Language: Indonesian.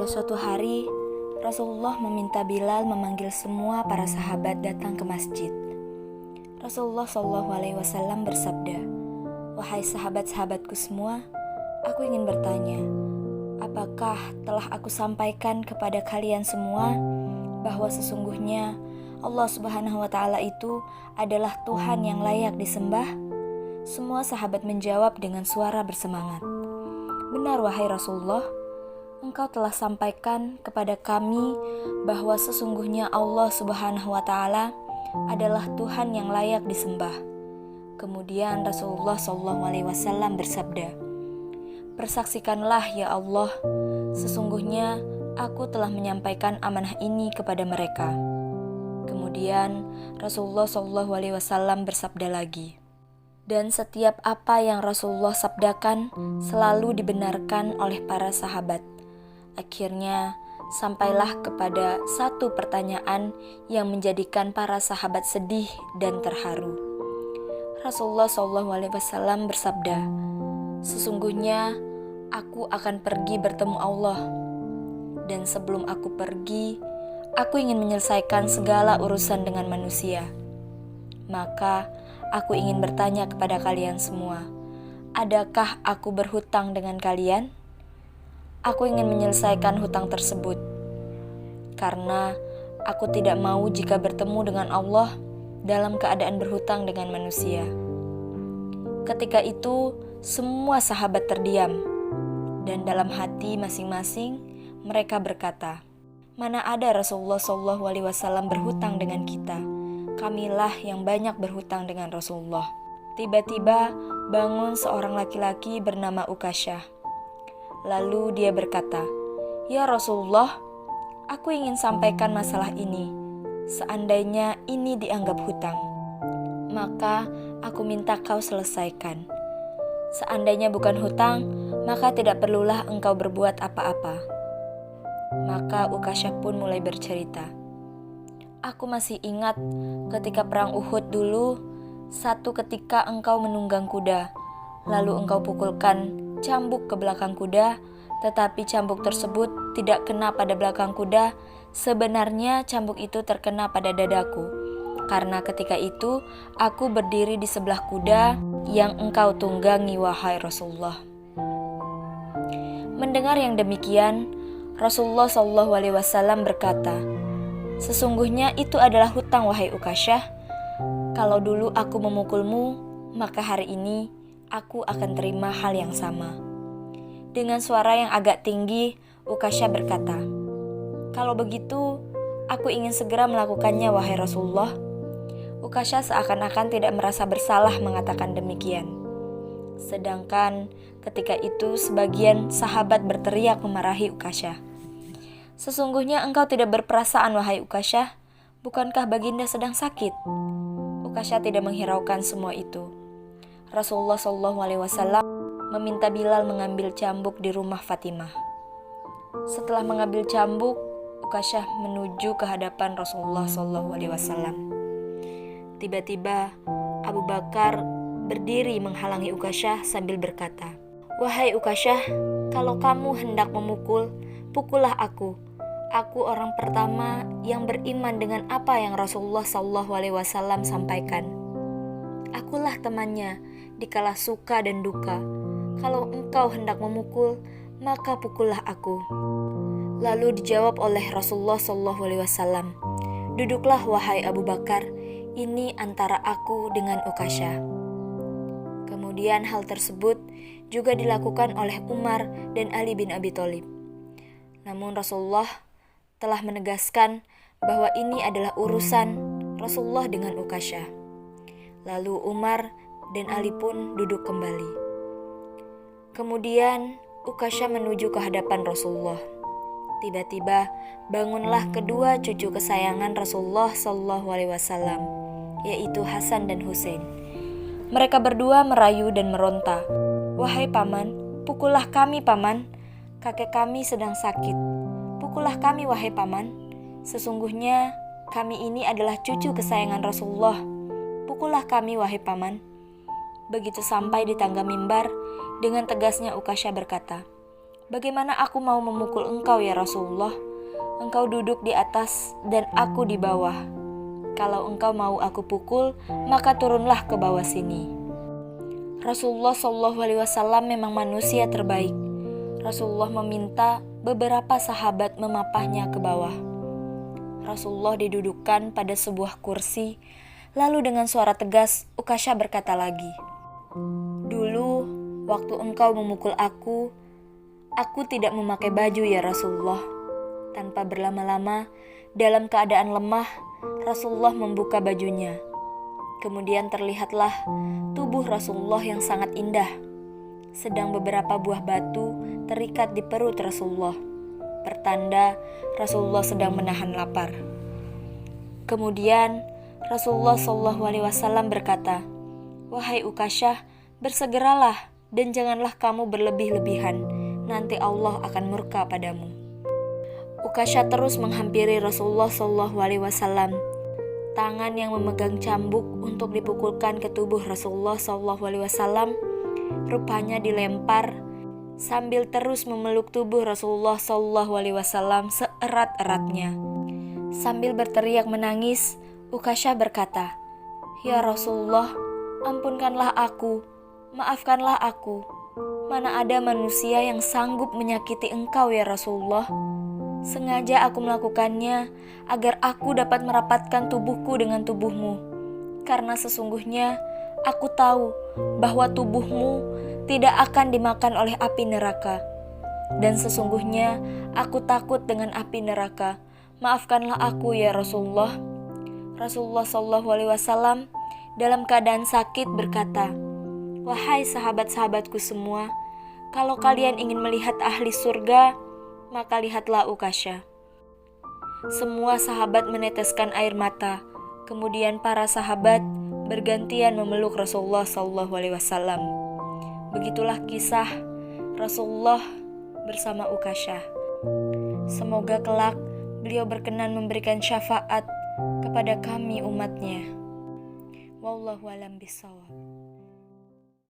suatu hari, Rasulullah meminta Bilal memanggil semua para sahabat datang ke masjid. Rasulullah SAW bersabda, "Wahai sahabat-sahabatku semua, aku ingin bertanya, apakah telah aku sampaikan kepada kalian semua bahwa sesungguhnya Allah Subhanahu wa Ta'ala itu adalah Tuhan yang layak disembah?" Semua sahabat menjawab dengan suara bersemangat, "Benar wahai Rasulullah, Engkau telah sampaikan kepada kami bahwa sesungguhnya Allah Subhanahu wa Ta'ala adalah Tuhan yang layak disembah." Kemudian Rasulullah SAW bersabda, "Persaksikanlah ya Allah, sesungguhnya aku telah menyampaikan amanah ini kepada mereka." Kemudian Rasulullah SAW bersabda lagi, dan setiap apa yang Rasulullah sabdakan selalu dibenarkan oleh para sahabat. Akhirnya sampailah kepada satu pertanyaan yang menjadikan para sahabat sedih dan terharu. Rasulullah SAW bersabda, "Sesungguhnya aku akan pergi bertemu Allah, dan sebelum aku pergi, aku ingin menyelesaikan segala urusan dengan manusia. Maka aku ingin bertanya kepada kalian semua, adakah aku berhutang dengan kalian? Aku ingin menyelesaikan hutang tersebut, karena aku tidak mau jika bertemu dengan Allah dalam keadaan berhutang dengan manusia." Ketika itu, semua sahabat terdiam, dan dalam hati masing-masing mereka berkata, "Mana ada Rasulullah SAW berhutang dengan kita? Kamilah yang banyak berhutang dengan Rasulullah." Tiba-tiba bangun seorang laki-laki bernama Ukasyah. Lalu dia berkata, "Ya Rasulullah, aku ingin sampaikan masalah ini. Seandainya ini dianggap hutang, maka aku minta kau selesaikan. Seandainya bukan hutang, maka tidak perlulah engkau berbuat apa-apa." Maka Ukasyah pun mulai bercerita, "Aku masih ingat ketika perang Uhud dulu, satu ketika engkau menunggang kuda, lalu engkau pukulkan cambuk ke belakang kuda, tetapi cambuk tersebut tidak kena pada belakang kuda. Sebenarnya cambuk itu terkena pada dadaku, karena ketika itu aku berdiri di sebelah kuda yang engkau tunggangi wahai Rasulullah." Mendengar yang demikian, Rasulullah SAW berkata, "Sesungguhnya itu adalah hutang wahai Ukasyah. Kalau dulu aku memukulmu, maka hari ini aku akan terima hal yang sama." Dengan suara yang agak tinggi, Ukasyah berkata, "Kalau begitu, aku ingin segera melakukannya wahai Rasulullah." Ukasyah seakan-akan tidak merasa bersalah mengatakan demikian. Sedangkan ketika itu sebagian sahabat berteriak memarahi Ukasyah, "Sesungguhnya engkau tidak berperasaan wahai Ukasyah, bukankah baginda sedang sakit?" Ukasyah tidak menghiraukan semua itu. Rasulullah SAW meminta Bilal mengambil cambuk di rumah Fatimah. Setelah mengambil cambuk, Ukasyah menuju ke hadapan Rasulullah SAW. Tiba-tiba Abu Bakar berdiri menghalangi Ukasyah sambil berkata, "Wahai Ukasyah, kalau kamu hendak memukul, pukullah aku. Aku orang pertama yang beriman dengan apa yang Rasulullah SAW sampaikan. Akulah temannya dikala suka dan duka. Kalau engkau hendak memukul, maka pukullah aku." Lalu dijawab oleh Rasulullah SAW, "Duduklah wahai Abu Bakar, ini antara aku dengan Ukasyah." Kemudian hal tersebut juga dilakukan oleh Umar dan Ali bin Abi Thalib. Namun Rasulullah telah menegaskan bahwa ini adalah urusan Rasulullah dengan Ukasyah. Lalu Umar dan Ali pun duduk kembali. Kemudian Ukasyah menuju ke hadapan Rasulullah. Tiba-tiba bangunlah kedua cucu kesayangan Rasulullah SAW, yaitu Hasan dan Husain. Mereka berdua merayu dan meronta, "Wahai paman, pukullah kami paman. Kakek kami sedang sakit. Pukullah kami wahai paman. Sesungguhnya kami ini adalah cucu kesayangan Rasulullah. Pukullah kami wahai paman." Begitu sampai di tangga mimbar, dengan tegasnya Ukasyah berkata, Bagaimana aku mau memukul engkau ya Rasulullah? Engkau duduk di atas dan aku di bawah. Kalau engkau mau aku pukul, maka turunlah ke bawah sini. Rasulullah SAW memang manusia terbaik. Rasulullah meminta beberapa sahabat memapahnya ke bawah. Rasulullah didudukkan pada sebuah kursi, lalu dengan suara tegas Ukasyah berkata lagi, "Dulu, waktu engkau memukul aku tidak memakai baju ya Rasulullah." Tanpa berlama-lama, dalam keadaan lemah, Rasulullah membuka bajunya. Kemudian terlihatlah tubuh Rasulullah yang sangat indah. Sedang beberapa buah batu terikat di perut Rasulullah, pertanda Rasulullah sedang menahan lapar. Kemudian Rasulullah SAW berkata, "Wahai Ukasyah, bersegeralah dan janganlah kamu berlebih-lebihan, nanti Allah akan murka padamu." Ukasyah terus menghampiri Rasulullah SAW. Tangan yang memegang cambuk untuk dipukulkan ke tubuh Rasulullah SAW rupanya dilempar sambil terus memeluk tubuh Rasulullah SAW seerat-eratnya. Sambil berteriak menangis, Ukasyah berkata, "Ya Rasulullah, ampunkanlah aku, maafkanlah aku. Mana ada manusia yang sanggup menyakiti engkau ya Rasulullah. Sengaja aku melakukannya agar aku dapat merapatkan tubuhku dengan tubuhmu. Karena sesungguhnya aku tahu bahwa tubuhmu tidak akan dimakan oleh api neraka. Dan sesungguhnya aku takut dengan api neraka. Maafkanlah aku ya Rasulullah." Rasulullah SAW dalam keadaan sakit berkata, "Wahai sahabat-sahabatku semua, kalau kalian ingin melihat ahli surga, maka lihatlah Ukasyah." Semua sahabat meneteskan air mata. Kemudian para sahabat bergantian memeluk Rasulullah SAW. Begitulah kisah Rasulullah bersama Ukasyah. Semoga kelak beliau berkenan memberikan syafaat kepada kami umatnya. Wallahu a'lam bishawab.